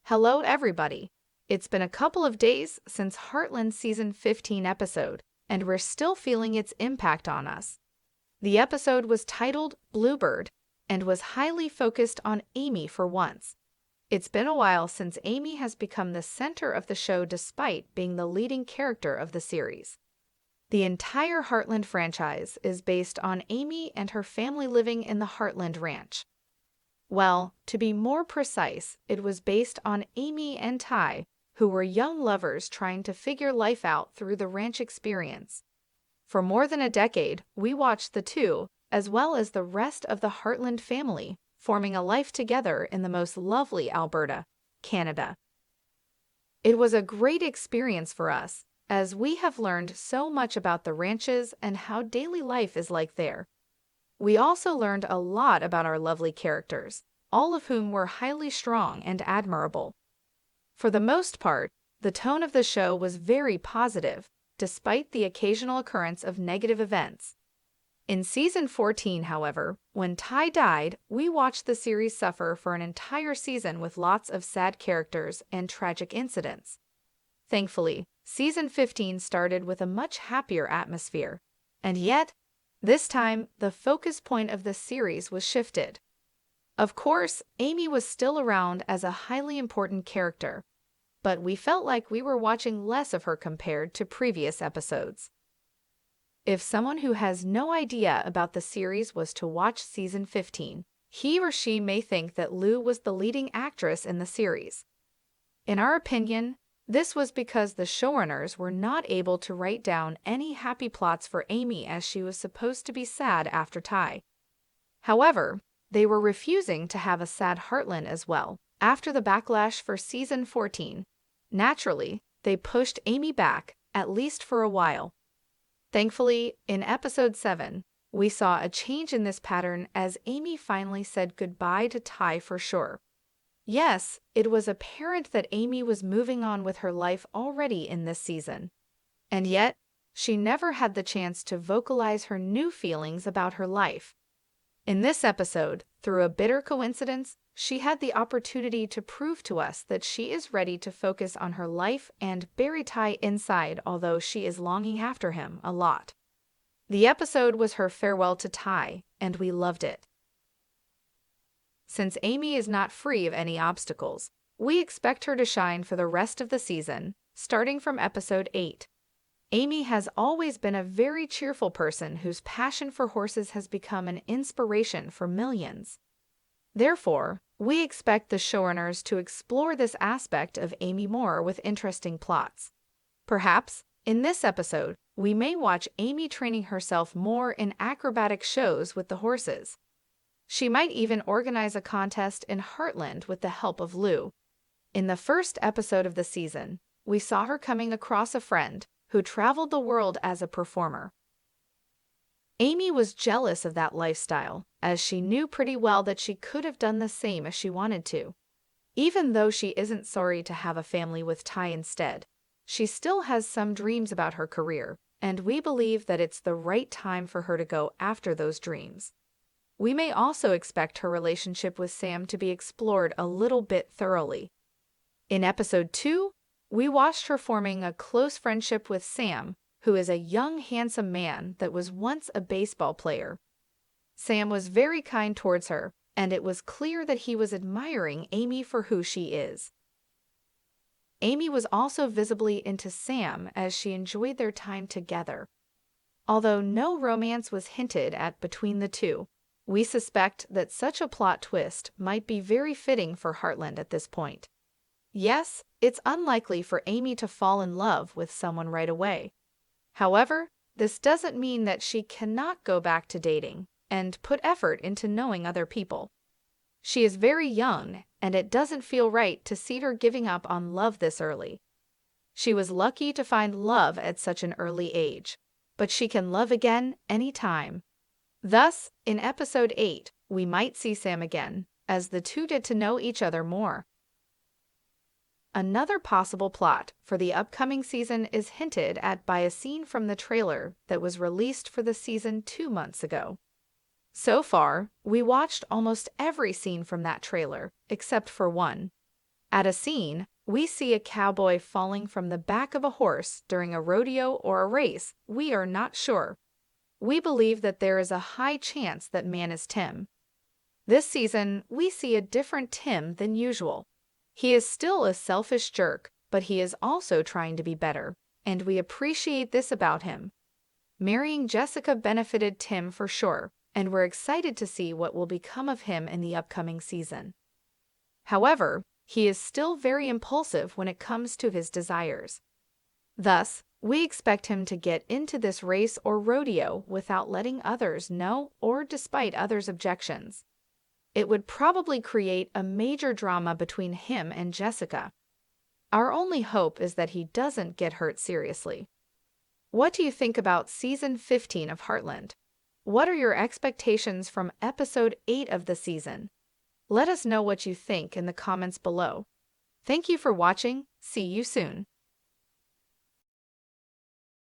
Hello, everybody. It's been a couple of days since Heartland Season 15 episode, and we're still feeling its impact on us. The episode was titled Bluebird and was highly focused on Amy for once. It's been a while since Amy has become the center of the show despite being the leading character of the series. The entire Heartland franchise is based on Amy and her family living in the Heartland Ranch. Well, to be more precise, it was based on Amy and Ty, who were young lovers trying to figure life out through the ranch experience. For more than a decade, we watched the two, as well as the rest of the Heartland family, forming a life together in the most lovely Alberta, Canada. It was a great experience for us, as we have learned so much about the ranches and how daily life is like there. We also learned a lot about our lovely characters, all of whom were highly strong and admirable. For the most part, the tone of the show was very positive, despite the occasional occurrence of negative events. In Season 14, however, when Ty died, we watched the series suffer for an entire season with lots of sad characters and tragic incidents. Thankfully, Season 15 started with a much happier atmosphere, and yet, this time, the focus point of the series was shifted. Of course, Amy was still around as a highly important character, but we felt like we were watching less of her compared to previous episodes. If someone who has no idea about the series was to watch Season 15, he or she may think that Lou was the leading actress in the series. In our opinion, this was because the showrunners were not able to write down any happy plots for Amy as she was supposed to be sad after Ty. However, they were refusing to have a sad Heartland as well. After the backlash for Season 14, naturally, they pushed Amy back, at least for a while. Thankfully, in Episode 7, we saw a change in this pattern as Amy finally said goodbye to Ty for sure. Yes, it was apparent that Amy was moving on with her life already in this season. And yet, she never had the chance to vocalize her new feelings about her life. In this episode, through a bitter coincidence, she had the opportunity to prove to us that she is ready to focus on her life and bury Ty inside, although she is longing after him a lot. The episode was her farewell to Ty, and we loved it. Since Amy is not free of any obstacles, we expect her to shine for the rest of the season, starting from Episode 8. Amy has always been a very cheerful person whose passion for horses has become an inspiration for millions. Therefore, we expect the showrunners to explore this aspect of Amy more with interesting plots. Perhaps, in this episode, we may watch Amy training herself more in acrobatic shows with the horses. She might even organize a contest in Heartland with the help of Lou. In the first episode of the season, we saw her coming across a friend who traveled the world as a performer. Amy was jealous of that lifestyle, as she knew pretty well that she could have done the same if she wanted to. Even though she isn't sorry to have a family with Ty instead, she still has some dreams about her career, and we believe that it's the right time for her to go after those dreams. We may also expect her relationship with Sam to be explored a little bit thoroughly. In Episode 2, we watched her forming a close friendship with Sam, who is a young, handsome man that was once a baseball player. Sam was very kind towards her, and it was clear that he was admiring Amy for who she is. Amy was also visibly into Sam as she enjoyed their time together. Although no romance was hinted at between the two, we suspect that such a plot twist might be very fitting for Heartland at this point. Yes, it's unlikely for Amy to fall in love with someone right away. However, this doesn't mean that she cannot go back to dating and put effort into knowing other people. She is very young, and it doesn't feel right to see her giving up on love this early. She was lucky to find love at such an early age, but she can love again anytime. Thus, in Episode 8, we might see Sam again, as the two get to know each other more. Another possible plot for the upcoming season is hinted at by a scene from the trailer that was released for the season 2 months ago. So far, we watched almost every scene from that trailer, except for one. At a scene, we see a cowboy falling from the back of a horse during a rodeo or a race. We are not sure. We believe that there is a high chance that man is Tim. This season, we see a different Tim than usual. He is still a selfish jerk, but he is also trying to be better, and we appreciate this about him. Marrying Jessica benefited Tim for sure, and we're excited to see what will become of him in the upcoming season. However, he is still very impulsive when it comes to his desires. Thus, we expect him to get into this race or rodeo without letting others know or despite others' objections. It would probably create a major drama between him and Jessica. Our only hope is that he doesn't get hurt seriously. What do you think about Season 15 of Heartland? What are your expectations from Episode 8 of the season? Let us know what you think in the comments below. Thank you for watching. See you soon.